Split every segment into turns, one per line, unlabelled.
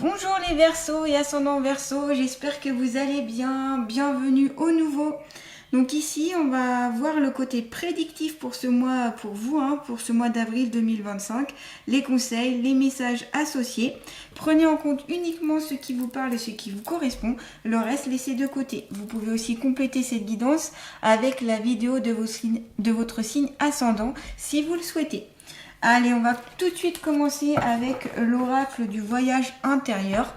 Bonjour les Verseaux et ascendants Verseaux, j'espère que vous allez bien, bienvenue au nouveau. Donc ici on va voir le côté prédictif pour ce mois, pour vous, pour ce mois d'avril 2025, les conseils, les messages associés. Prenez en compte uniquement ce qui vous parle et ce qui vous correspond, le reste laissez de côté. Vous pouvez aussi compléter cette guidance avec la vidéo de votre signe ascendant si vous le souhaitez. Allez, on va tout de suite commencer avec l'oracle du voyage intérieur.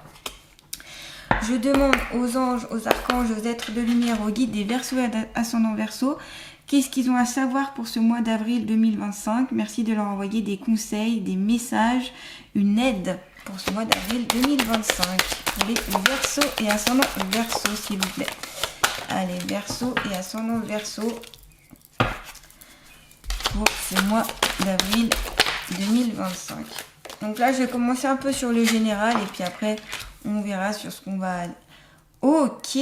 Je demande aux anges, aux archanges, aux êtres de lumière, aux guides des Verseaux et ascendants Verseaux, qu'est-ce qu'ils ont à savoir pour ce mois d'avril 2025. Merci de leur envoyer des conseils, des messages, une aide pour ce mois d'avril 2025. Pour les Verseaux et ascendants Verseaux, s'il vous plaît. Allez, Verseaux et ascendants Verseaux pour ce mois d'avril 2025. Donc là, je vais commencer un peu sur le général et puis après, on verra sur ce qu'on va aller. Ok.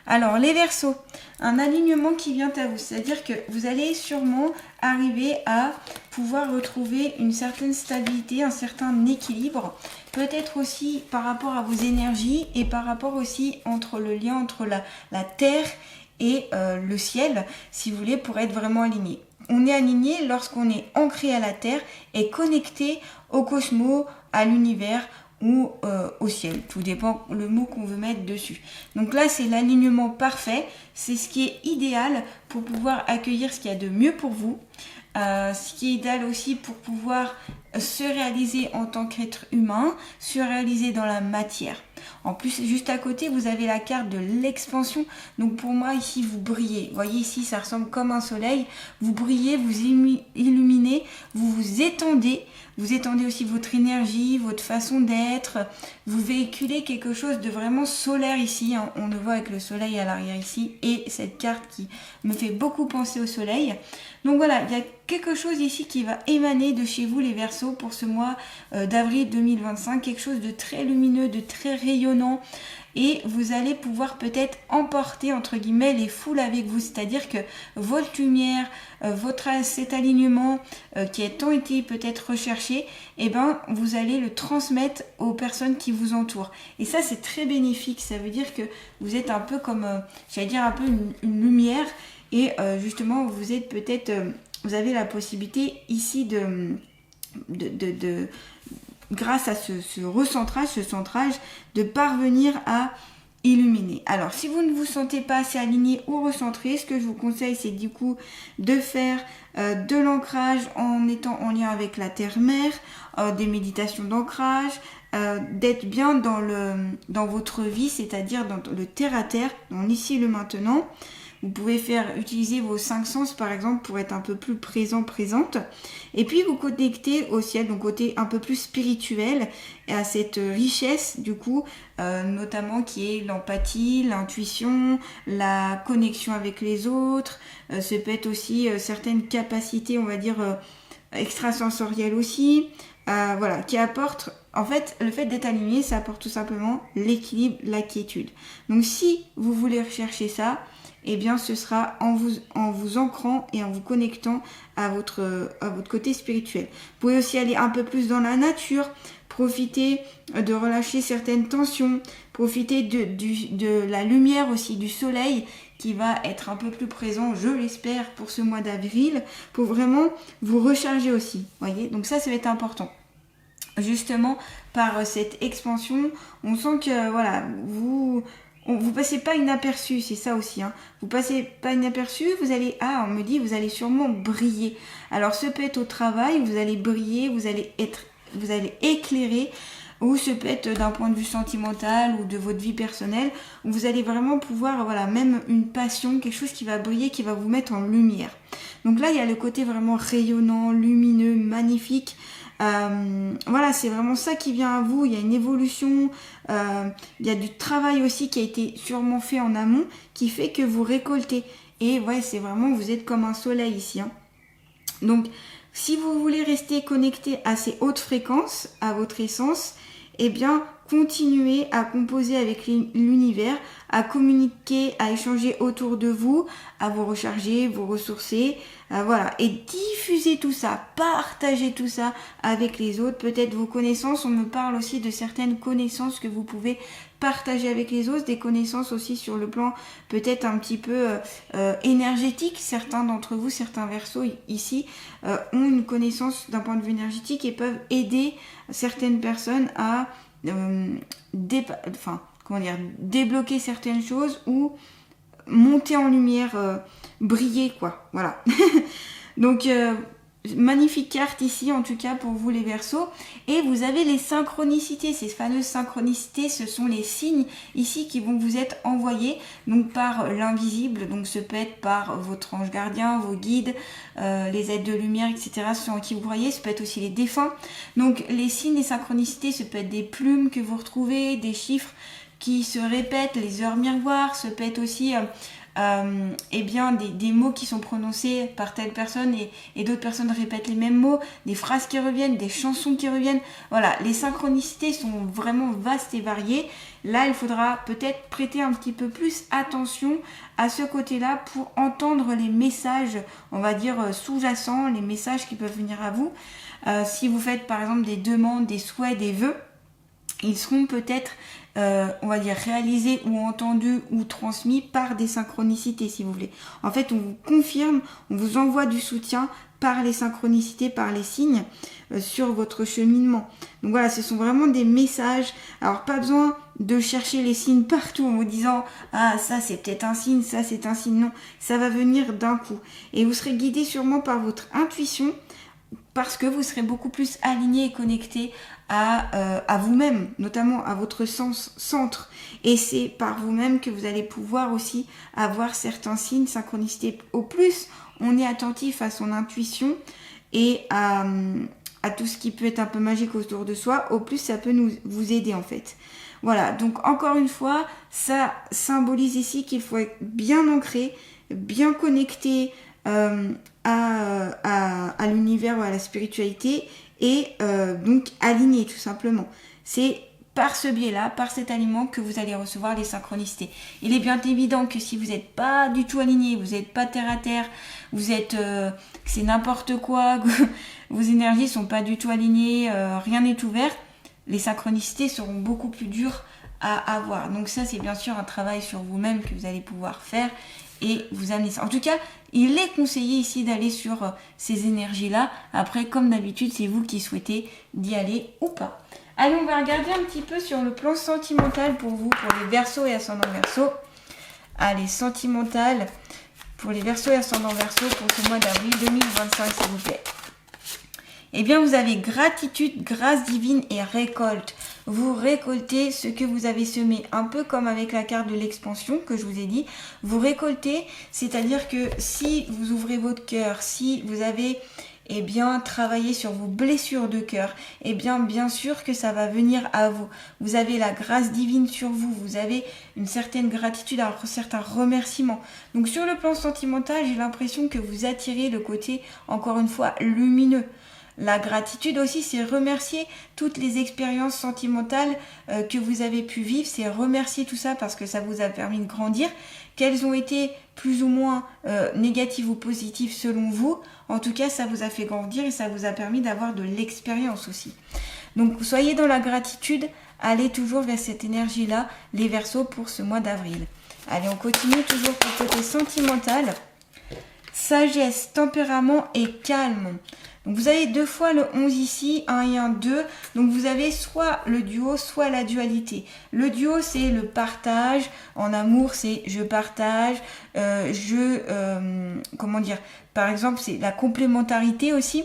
Alors, les Verseaux, un alignement qui vient à vous. C'est-à-dire que vous allez sûrement arriver à pouvoir retrouver une certaine stabilité, un certain équilibre. Peut-être aussi par rapport à vos énergies et par rapport aussi entre le lien entre la terre et le ciel, si vous voulez, pour être vraiment aligné. On est aligné lorsqu'on est ancré à la terre et connecté au cosmos, à l'univers ou au ciel. Tout dépend le mot qu'on veut mettre dessus. Donc là, c'est l'alignement parfait. C'est ce qui est idéal pour pouvoir accueillir ce qu'il y a de mieux pour vous. Ce qui est idéal aussi pour pouvoir se réaliser en tant qu'être humain, se réaliser dans la matière. En plus, juste à côté, vous avez la carte de l'expansion. Donc pour moi, ici, vous brillez. Vous voyez, ici, ça ressemble comme un soleil. Vous brillez, vous illuminez, vous vous étendez. Vous étendez aussi votre énergie, votre façon d'être. Vous véhiculez quelque chose de vraiment solaire ici. On le voit avec le soleil à l'arrière ici. Et cette carte qui me fait beaucoup penser au soleil. Donc voilà, il y a quelque chose ici qui va émaner de chez vous les Verseaux pour ce mois d'avril 2025. Quelque chose de très lumineux, de très rayonnant. Et vous allez pouvoir peut-être emporter entre guillemets les foules avec vous. C'est-à-dire que votre lumière, cet alignement qui a tant été peut-être recherché, eh ben, vous allez le transmettre aux personnes qui vous entourent. Et ça, c'est très bénéfique. Ça veut dire que vous êtes un peu comme, j'allais dire un peu une lumière. Et justement, vous êtes peut-être, vous avez la possibilité ici grâce à ce recentrage, ce centrage, de parvenir à illuminer. Alors, si vous ne vous sentez pas assez aligné ou recentré, ce que je vous conseille, c'est du coup de faire de l'ancrage en étant en lien avec la terre-mère, des méditations d'ancrage, d'être bien dans votre vie, c'est-à-dire dans le terre-à-terre, dans l'ici et le maintenant. Vous pouvez utiliser vos 5 sens par exemple pour être un peu plus présente. Et puis vous connecter au ciel, donc côté un peu plus spirituel et à cette richesse du coup, notamment qui est l'empathie, l'intuition, la connexion avec les autres. Ça peut être aussi certaines capacités, on va dire, extrasensorielles aussi. Voilà, qui apporte, en fait, le fait d'être aligné, ça apporte tout simplement l'équilibre, la quiétude. Donc si vous voulez rechercher ça, eh bien ce sera en vous ancrant et en vous connectant à votre côté spirituel. Vous pouvez aussi aller un peu plus dans la nature, profiter de relâcher certaines tensions, profiter de la lumière aussi, du soleil qui va être un peu plus présent, je l'espère, pour ce mois d'avril, pour vraiment vous recharger aussi. Voyez, donc ça va être important. Justement, par cette expansion, on sent que voilà, vous passez pas inaperçu, c'est ça aussi. Vous passez pas inaperçu, vous allez, on me dit, vous allez sûrement briller. Alors, ce peut être au travail, vous allez briller, vous allez éclairer, ou ce peut être d'un point de vue sentimental ou de votre vie personnelle, où vous allez vraiment pouvoir, voilà, même une passion, quelque chose qui va briller, qui va vous mettre en lumière. Donc là, il y a le côté vraiment rayonnant, lumineux, magnifique. Voilà, c'est vraiment ça qui vient à vous. Il y a une évolution, il y a du travail aussi qui a été sûrement fait en amont, qui fait que vous récoltez. Et ouais, c'est vraiment, vous êtes comme un soleil ici. Donc, si vous voulez rester connecté à ces hautes fréquences, à votre essence, eh bien, continuer à composer avec l'univers, à communiquer, à échanger autour de vous, à vous recharger, vous ressourcer, voilà, et diffuser tout ça, partager tout ça avec les autres, peut-être vos connaissances. On me parle aussi de certaines connaissances que vous pouvez partager avec les autres, des connaissances aussi sur le plan peut-être un petit peu énergétique. Certains d'entre vous, certains Verseaux ici ont une connaissance d'un point de vue énergétique et peuvent aider certaines personnes à débloquer certaines choses ou monter en lumière, briller quoi, voilà. Donc magnifique carte ici en tout cas pour vous les Verseaux. Et vous avez les synchronicités, ces fameuses synchronicités, ce sont les signes ici qui vont vous être envoyés donc par l'invisible, donc ce peut être par votre ange gardien, vos guides, les aides de lumière, etc. ceux en qui vous croyez, ce peut être aussi les défunts. Donc les signes, les synchronicités, ce peut être des plumes que vous retrouvez, des chiffres qui se répètent, les heures miroirs, ce peut être aussi des mots qui sont prononcés par telle personne et d'autres personnes répètent les mêmes mots, des phrases qui reviennent, des chansons qui reviennent. Voilà, les synchronicités sont vraiment vastes et variées. Là, il faudra peut-être prêter un petit peu plus attention à ce côté-là pour entendre les messages, on va dire sous-jacents, les messages qui peuvent venir à vous. Si vous faites par exemple des demandes, des souhaits, des vœux, ils seront peut-être on va dire réalisés ou entendus ou transmis par des synchronicités si vous voulez. En fait, on vous confirme, on vous envoie du soutien par les synchronicités, par les signes sur votre cheminement. Donc voilà, ce sont vraiment des messages. Alors pas besoin de chercher les signes partout en vous disant ah ça c'est peut-être un signe, ça c'est un signe. Non, ça va venir d'un coup. Et vous serez guidé sûrement par votre intuition parce que vous serez beaucoup plus aligné et connecté à vous-même, notamment à votre sens centre. Et c'est par vous-même que vous allez pouvoir aussi avoir certains signes, synchronicité. Au plus on est attentif à son intuition et à tout ce qui peut être un peu magique autour de soi, au plus ça peut vous aider en fait. Voilà, donc encore une fois, ça symbolise ici qu'il faut être bien ancré, bien connecté à l'univers ou à la spiritualité et donc aligné tout simplement. C'est par ce biais-là, par cet aliment que vous allez recevoir les synchronicités. Il est bien évident que si vous n'êtes pas du tout aligné, vous n'êtes pas terre à terre, vous êtes, c'est n'importe quoi, vos énergies sont pas du tout alignées, rien n'est ouvert, les synchronicités seront beaucoup plus dures à avoir. Donc ça, c'est bien sûr un travail sur vous-même que vous allez pouvoir faire et vous amener ça. En tout cas, il est conseillé ici d'aller sur ces énergies-là. Après, comme d'habitude, c'est vous qui souhaitez d'y aller ou pas. Allez, on va regarder un petit peu sur le plan sentimental pour vous, pour les Verseaux et ascendants Verseaux. Allez, sentimental pour les Verseaux et ascendants Verseaux pour ce mois d'avril 2025, s'il vous plaît. Eh bien, vous avez gratitude, grâce divine et récolte. Vous récoltez ce que vous avez semé, un peu comme avec la carte de l'expansion que je vous ai dit. Vous récoltez, c'est-à-dire que si vous ouvrez votre cœur, si vous avez travaillé sur vos blessures de cœur, bien sûr que ça va venir à vous. Vous avez la grâce divine sur vous, vous avez une certaine gratitude, un certain remerciement. Donc sur le plan sentimental, j'ai l'impression que vous attirez le côté, encore une fois, lumineux. La gratitude aussi, c'est remercier toutes les expériences sentimentales que vous avez pu vivre, c'est remercier tout ça parce que ça vous a permis de grandir, qu'elles ont été plus ou moins négatives ou positives selon vous. En tout cas, ça vous a fait grandir et ça vous a permis d'avoir de l'expérience aussi. Donc, soyez dans la gratitude, allez toujours vers cette énergie-là, les Verseaux, pour ce mois d'avril. Allez, on continue toujours pour le côté sentimental. Sagesse, tempérament et calme. Donc vous avez deux fois le 11 ici, 1 et 1, 2. Donc vous avez soit le duo, soit la dualité. Le duo, c'est le partage. En amour, c'est je partage. Par exemple, c'est la complémentarité aussi.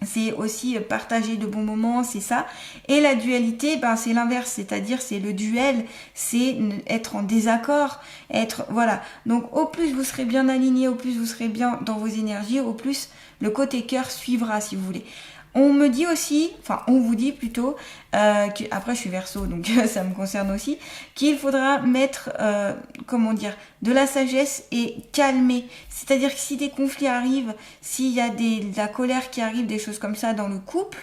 C'est aussi partager de bons moments, c'est ça. Et la dualité, c'est l'inverse, c'est-à-dire c'est le duel, c'est être en désaccord, voilà. Donc au plus vous serez bien aligné, au plus vous serez bien dans vos énergies, au plus le côté cœur suivra si vous voulez. On me dit aussi, on vous dit plutôt, après je suis Verseau donc ça me concerne aussi, qu'il faudra mettre, de la sagesse et calmer. C'est-à-dire que si des conflits arrivent, s'il y a de la colère qui arrive, des choses comme ça dans le couple,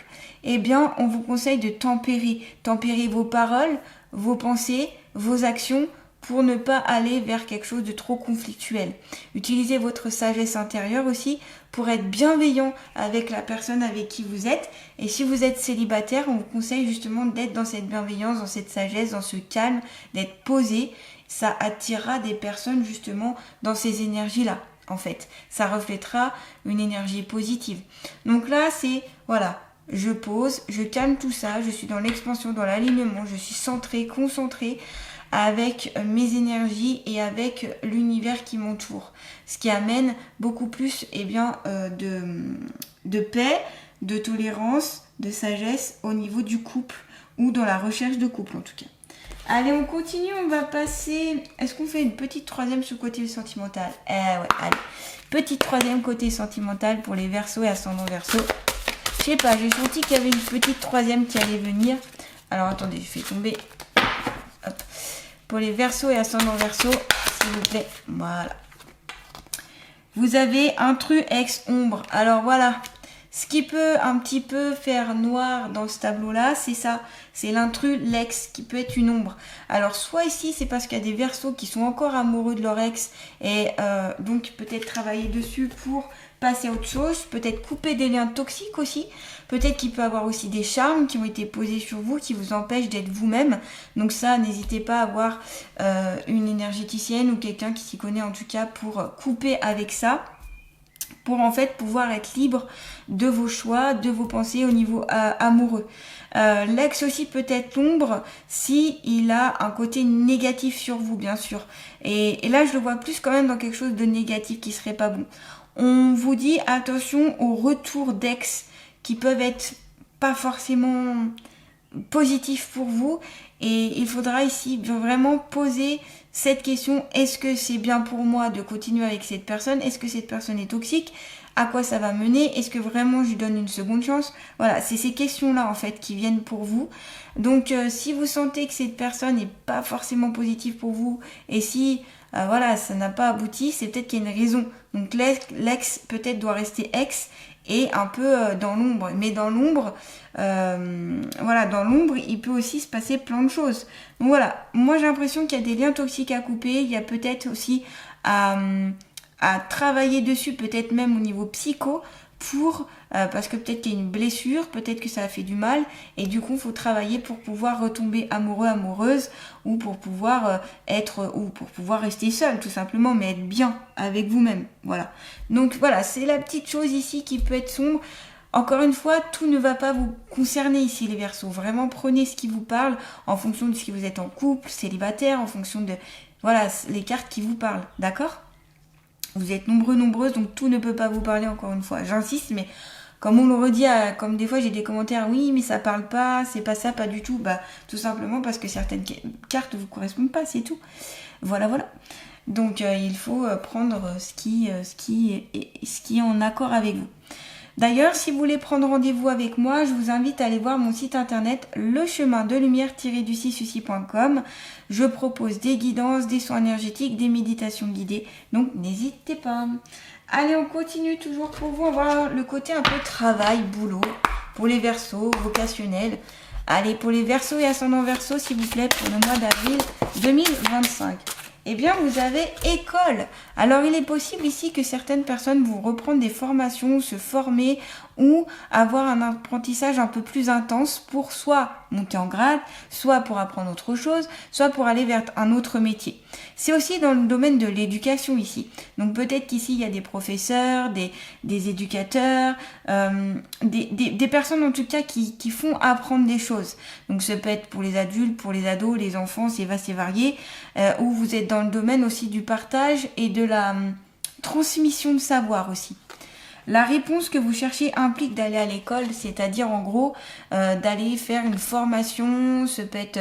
eh bien, on vous conseille de tempérer vos paroles, vos pensées, vos actions, pour ne pas aller vers quelque chose de trop conflictuel. Utilisez votre sagesse intérieure aussi pour être bienveillant avec la personne avec qui vous êtes. Et si vous êtes célibataire, on vous conseille justement d'être dans cette bienveillance, dans cette sagesse, dans ce calme, d'être posé. Ça attirera des personnes justement dans ces énergies-là. En fait, ça reflètera une énergie positive. Donc là, c'est, voilà, je pose, je calme tout ça, je suis dans l'expansion, dans l'alignement, je suis centrée, concentrée avec mes énergies et avec l'univers qui m'entoure. Ce qui amène beaucoup plus de paix, de tolérance, de sagesse au niveau du couple ou dans la recherche de couple en tout cas. Allez, on continue, on va passer... Est-ce qu'on fait une petite troisième sur le côté sentimental? Ouais, allez. Petite troisième côté sentimental pour les Verseaux et ascendant Verseau. Je sais pas, j'ai senti qu'il y avait une petite troisième qui allait venir. Alors attendez, je fais tomber... Hop. Pour les Verseaux et ascendant Verseau, s'il vous plaît. Voilà. Vous avez intrus ex ombre. Alors voilà. Ce qui peut un petit peu faire noir dans ce tableau-là, c'est ça. C'est l'intrus, l'ex, qui peut être une ombre. Alors soit ici, c'est parce qu'il y a des Verseaux qui sont encore amoureux de leur ex et donc peut-être travailler dessus pour passer à autre chose. Peut-être couper des liens toxiques aussi. Peut-être qu'il peut y avoir aussi des charmes qui ont été posés sur vous, qui vous empêchent d'être vous-même. Donc ça, n'hésitez pas à avoir une énergéticienne ou quelqu'un qui s'y connaît en tout cas pour couper avec ça. Pour en fait pouvoir être libre de vos choix, de vos pensées au niveau amoureux. L'ex aussi peut être l'ombre si il a un côté négatif sur vous, bien sûr. Et là, je le vois plus quand même dans quelque chose de négatif qui serait pas bon. On vous dit attention aux retours d'ex qui peuvent être pas forcément positifs pour vous. Et il faudra ici vraiment poser cette question, est-ce que c'est bien pour moi de continuer avec cette personne? Est-ce que cette personne est toxique? À quoi ça va mener? Est-ce que vraiment je lui donne une seconde chance? Voilà, c'est ces questions-là en fait qui viennent pour vous. Donc si vous sentez que cette personne n'est pas forcément positive pour vous et si voilà, ça n'a pas abouti, c'est peut-être qu'il y a une raison. Donc l'ex peut-être doit rester ex et un peu dans l'ombre. Mais dans l'ombre, voilà, dans l'ombre, il peut aussi se passer plein de choses. Donc voilà, moi j'ai l'impression qu'il y a des liens toxiques à couper. Il y a peut-être aussi à travailler dessus, peut-être même au niveau psycho, pour parce que peut-être qu'il y a une blessure, peut-être que ça a fait du mal, et du coup il faut travailler pour pouvoir retomber amoureux, amoureuse, ou pour pouvoir rester seul tout simplement, mais être bien avec vous-même. Voilà. Donc voilà, c'est la petite chose ici qui peut être sombre. Encore une fois, tout ne va pas vous concerner ici les Verseaux. Vraiment prenez ce qui vous parle en fonction de si vous êtes en couple, célibataire, en fonction de voilà les cartes qui vous parlent. D'accord ? Vous êtes nombreuses, donc tout ne peut pas vous parler encore une fois. J'insiste, mais comme on le redit, comme des fois j'ai des commentaires, oui, mais ça parle pas, c'est pas ça, pas du tout. Bah, tout simplement parce que certaines cartes vous correspondent pas, c'est tout. Voilà. Donc il faut prendre ce qui est en accord avec vous. D'ailleurs, si vous voulez prendre rendez-vous avec moi, je vous invite à aller voir mon site internet lechemindelumière-du6suci.com. Je propose des guidances, des soins énergétiques, des méditations guidées, donc n'hésitez pas. Allez, on continue toujours pour vous. On va voir le côté un peu travail, boulot, pour les Verseaux, vocationnels. Allez, pour les Verseaux et ascendant Verseau, s'il vous plaît, pour le mois d'avril 2025. Eh bien, vous avez école. Alors, il est possible ici que certaines personnes vont reprendre des formations, se former ou avoir un apprentissage un peu plus intense pour soit monter en grade, soit pour apprendre autre chose, soit pour aller vers un autre métier. C'est aussi dans le domaine de l'éducation ici. Donc, peut-être qu'ici, il y a des professeurs, des éducateurs, des personnes en tout cas qui font apprendre des choses. Donc, ça peut être pour les adultes, pour les ados, les enfants, c'est vaste et varié, où vous êtes dans le domaine aussi du partage et de la transmission de savoir aussi. La réponse que vous cherchez implique d'aller à l'école, c'est-à-dire en gros d'aller faire une formation, ça peut être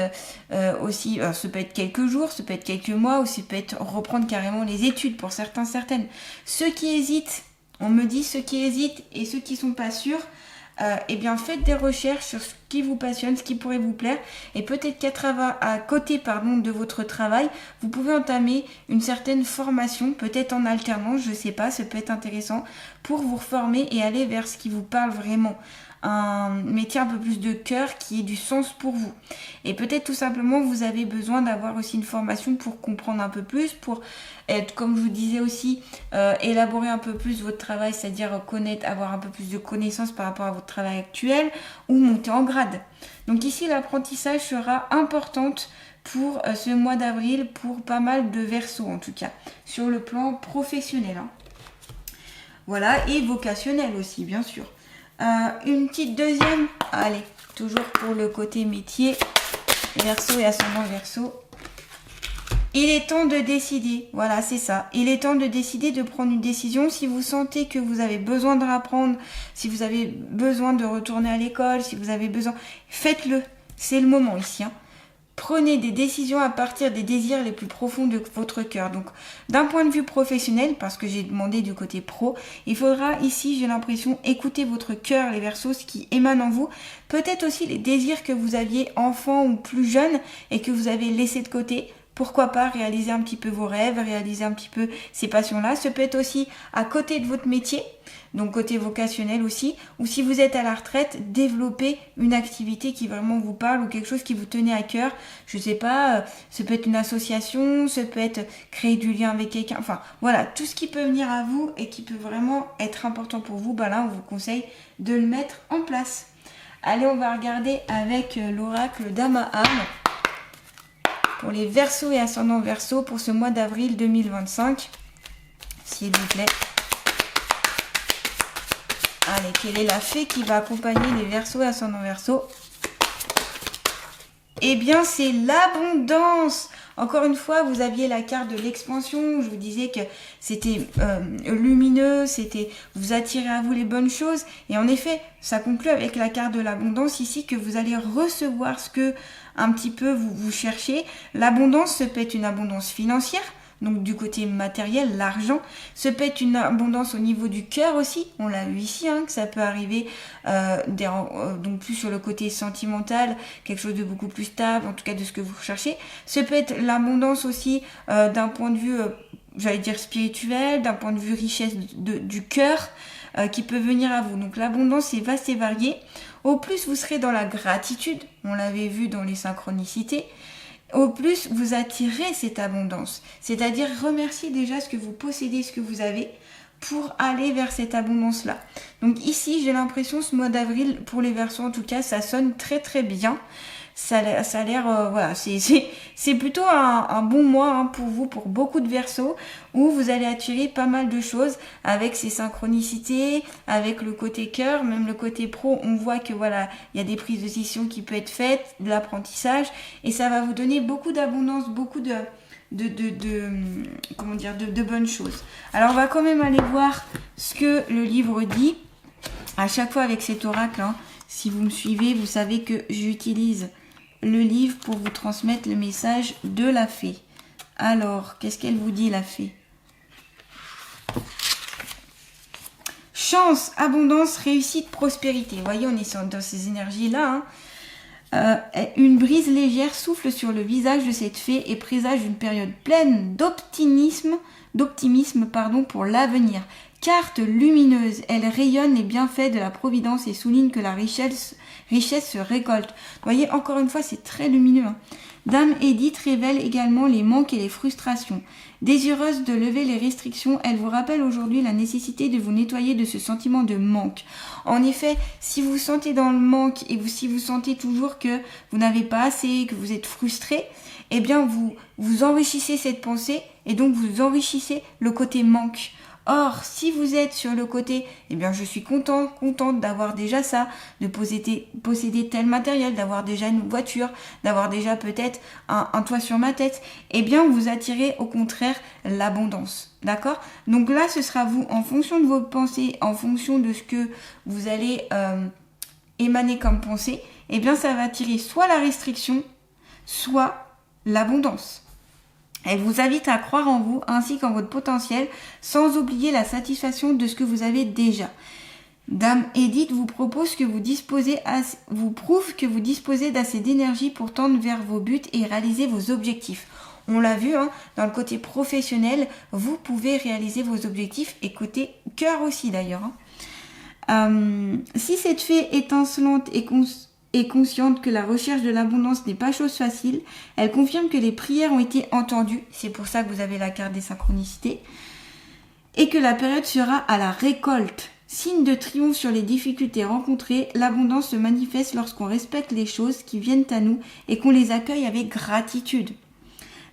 ça peut être quelques jours, ça peut être quelques mois, ou ça peut être reprendre carrément les études pour certaines. Ceux qui hésitent, on me dit ceux qui hésitent et ceux qui sont pas sûrs, eh bien faites des recherches sur ce qui vous passionne, ce qui pourrait vous plaire, et peut-être à côté de votre travail, vous pouvez entamer une certaine formation, peut-être en alternance, je sais pas, ça peut être intéressant pour vous reformer et aller vers ce qui vous parle vraiment. un métier un peu plus de cœur qui ait du sens pour vous. Et peut-être tout simplement vous avez besoin d'avoir aussi une formation pour comprendre un peu plus, pour être, comme je vous disais aussi, élaborer un peu plus votre travail, c'est-à-dire connaître, avoir un peu plus de connaissances par rapport à votre travail actuel ou monter en grade. Donc ici l'apprentissage sera importante pour ce mois d'avril, pour pas mal de Verseaux en tout cas, sur le plan professionnel. Hein. Voilà, et vocationnel aussi, bien sûr. Une petite deuxième, allez, toujours pour le côté métier, Verseau et ascendant Verseau. Il est temps de décider, voilà, c'est ça. Il est temps de décider, de prendre une décision. Si vous sentez que vous avez besoin de rapprendre, si vous avez besoin de retourner à l'école, si vous avez besoin, faites-le. C'est le moment ici, hein. Prenez des décisions à partir des désirs les plus profonds de votre cœur. Donc, d'un point de vue professionnel, parce que j'ai demandé du côté pro, il faudra ici, j'ai l'impression, écouter votre cœur, les Verseaux, ce qui émane en vous. Peut-être aussi les désirs que vous aviez enfant ou plus jeune et que vous avez laissé de côté. Pourquoi pas réaliser un petit peu vos rêves, réaliser un petit peu ces passions-là. Ça peut être aussi à côté de votre métier, donc côté vocationnel aussi, ou si vous êtes à la retraite, développer une activité qui vraiment vous parle ou quelque chose qui vous tenait à cœur. Je sais pas, ça peut être une association, ça peut être créer du lien avec quelqu'un. Enfin, voilà, tout ce qui peut venir à vous et qui peut vraiment être important pour vous, là, on vous conseille de le mettre en place. Allez, on va regarder avec l'oracle d'Amahan. Pour les Verseaux et ascendants Verseaux pour ce mois d'avril 2025. S'il vous plaît. Allez, quelle est la fée qui va accompagner les Verseaux et ascendants Verseaux? Eh bien, c'est l'abondance. Encore une fois, vous aviez la carte de l'expansion. Je vous disais que c'était lumineux, vous attirez à vous les bonnes choses. Et en effet, ça conclut avec la carte de l'abondance ici, que vous allez recevoir ce que un petit peu vous cherchez. L'abondance, ça peut être une abondance financière, donc du côté matériel, l'argent. Ça peut être une abondance au niveau du cœur aussi. On l'a vu ici, hein, que ça peut arriver donc plus sur le côté sentimental, quelque chose de beaucoup plus stable, en tout cas de ce que vous recherchez. Ça peut être l'abondance aussi d'un point de vue, j'allais dire spirituel, d'un point de vue richesse du cœur, qui peut venir à vous. Donc l'abondance est vaste et variée. Au plus vous serez dans la gratitude, on l'avait vu dans les synchronicités, au plus vous attirez cette abondance. C'est-à-dire remercier déjà ce que vous possédez, ce que vous avez, pour aller vers cette abondance-là. Donc ici, j'ai l'impression, ce mois d'avril, pour les Verseaux en tout cas, ça sonne très très bien. Ça a l'air, voilà, c'est plutôt un bon mois hein, pour vous, pour beaucoup de Verseaux, où vous allez attirer pas mal de choses avec ces synchronicités, avec le côté cœur, même le côté pro. On voit que voilà, il y a des prises de décision qui peuvent être faites, de l'apprentissage, et ça va vous donner beaucoup d'abondance, beaucoup de bonnes choses. Alors on va quand même aller voir ce que le livre dit. À chaque fois avec cet oracle, hein, si vous me suivez, vous savez que j'utilise le livre pour vous transmettre le message de la fée. Alors, qu'est-ce qu'elle vous dit, la fée? Chance, abondance, réussite, prospérité. Vous voyez, on est dans ces énergies-là. Hein. Une brise légère souffle sur le visage de cette fée et présage une période pleine d'optimisme pour l'avenir. Carte lumineuse, elle rayonne les bienfaits de la providence et souligne que la richesse se récolte. Vous voyez, encore une fois, c'est très lumineux. Hein. Dame Edith révèle également les manques et les frustrations. Désireuse de lever les restrictions, elle vous rappelle aujourd'hui la nécessité de vous nettoyer de ce sentiment de manque. En effet, si vous vous sentez dans le manque et si vous sentez toujours que vous n'avez pas assez, que vous êtes frustré, eh bien vous enrichissez cette pensée et donc vous enrichissez le côté manque. Or, si vous êtes sur le côté, eh bien je suis contente d'avoir déjà ça, de posséder tel matériel, d'avoir déjà une voiture, d'avoir déjà peut-être un toit sur ma tête, eh bien vous attirez au contraire l'abondance. D'accord? Donc là, ce sera vous, en fonction de vos pensées, en fonction de ce que vous allez émaner comme pensée, eh bien ça va attirer soit la restriction, soit l'abondance. Elle vous invite à croire en vous ainsi qu'en votre potentiel sans oublier la satisfaction de ce que vous avez déjà. Dame Edith vous prouve que vous disposez d'assez d'énergie pour tendre vers vos buts et réaliser vos objectifs. On l'a vu, hein, dans le côté professionnel, vous pouvez réaliser vos objectifs et côté cœur aussi d'ailleurs. Hein. Si cette fée étincelante est consciente que la recherche de l'abondance n'est pas chose facile, elle confirme que les prières ont été entendues, c'est pour ça que vous avez la carte des synchronicités, et que la période sera à la récolte. Signe de triomphe sur les difficultés rencontrées, l'abondance se manifeste lorsqu'on respecte les choses qui viennent à nous et qu'on les accueille avec gratitude.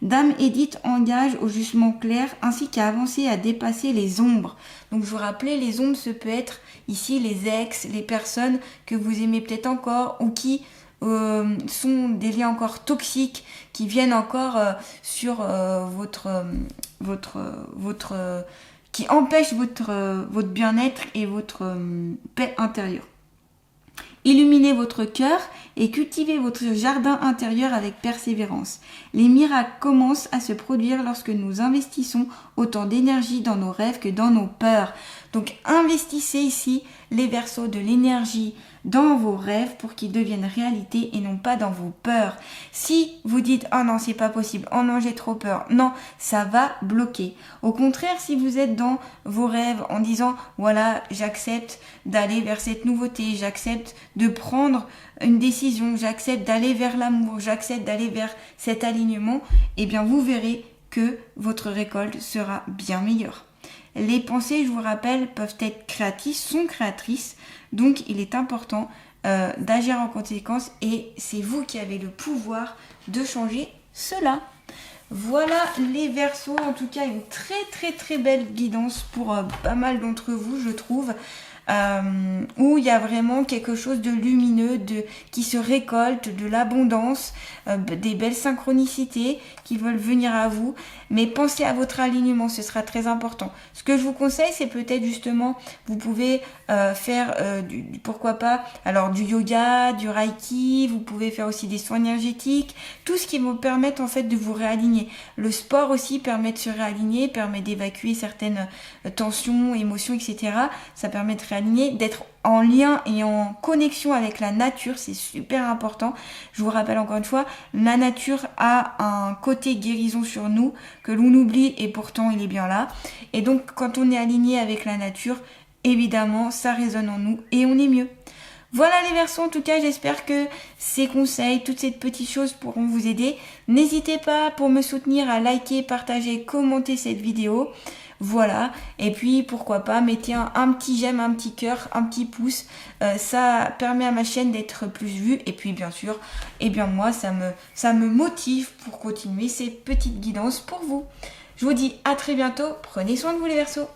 Dame Edith engage au jugement clair ainsi qu'à avancer et à dépasser les ombres. Donc je vous rappelais, les ombres, ce peut être ici les ex, les personnes que vous aimez peut-être encore ou qui sont des liens encore toxiques, qui viennent encore sur qui empêchent votre bien-être et votre paix intérieure. Illuminez votre cœur et cultivez votre jardin intérieur avec persévérance. Les miracles commencent à se produire lorsque nous investissons autant d'énergie dans nos rêves que dans nos peurs. Donc investissez ici les Verseaux de l'énergie dans vos rêves pour qu'ils deviennent réalité et non pas dans vos peurs. Si vous dites « Oh non, c'est pas possible, oh non, j'ai trop peur », non, ça va bloquer. Au contraire, si vous êtes dans vos rêves en disant « Voilà, j'accepte d'aller vers cette nouveauté, j'accepte de prendre une décision, j'accepte d'aller vers l'amour, j'accepte d'aller vers cet alignement », eh bien vous verrez que votre récolte sera bien meilleure. Les pensées, je vous rappelle, peuvent être créatrices, sont créatrices, donc il est important d'agir en conséquence et c'est vous qui avez le pouvoir de changer cela. Voilà les Verseaux, en tout cas une très belle guidance pour pas mal d'entre vous, je trouve. Où il y a vraiment quelque chose de lumineux, qui se récolte, de l'abondance, des belles synchronicités qui veulent venir à vous. Mais pensez à votre alignement, ce sera très important. Ce que je vous conseille, c'est peut-être justement, vous pouvez faire pourquoi pas, alors du yoga, du reiki, vous pouvez faire aussi des soins énergétiques, tout ce qui vous permet en fait de vous réaligner. Le sport aussi permet de se réaligner, permet d'évacuer certaines tensions, émotions, etc. Ça permet de réaligner, d'être en lien et en connexion avec la nature, c'est super important. Je vous rappelle encore une fois, la nature a un côté guérison sur nous que l'on oublie et pourtant il est bien là. Et donc quand on est aligné avec la nature, évidemment ça résonne en nous et on est mieux. Voilà les Verseaux, en tout cas j'espère que ces conseils, toutes ces petites choses pourront vous aider. N'hésitez pas pour me soutenir à liker, partager, commenter cette vidéo. Voilà, et puis pourquoi pas, mettez un petit j'aime, un petit cœur, un petit pouce, ça permet à ma chaîne d'être plus vue, et puis bien sûr, eh bien moi ça me motive pour continuer ces petites guidances pour vous. Je vous dis à très bientôt, prenez soin de vous les Verseaux.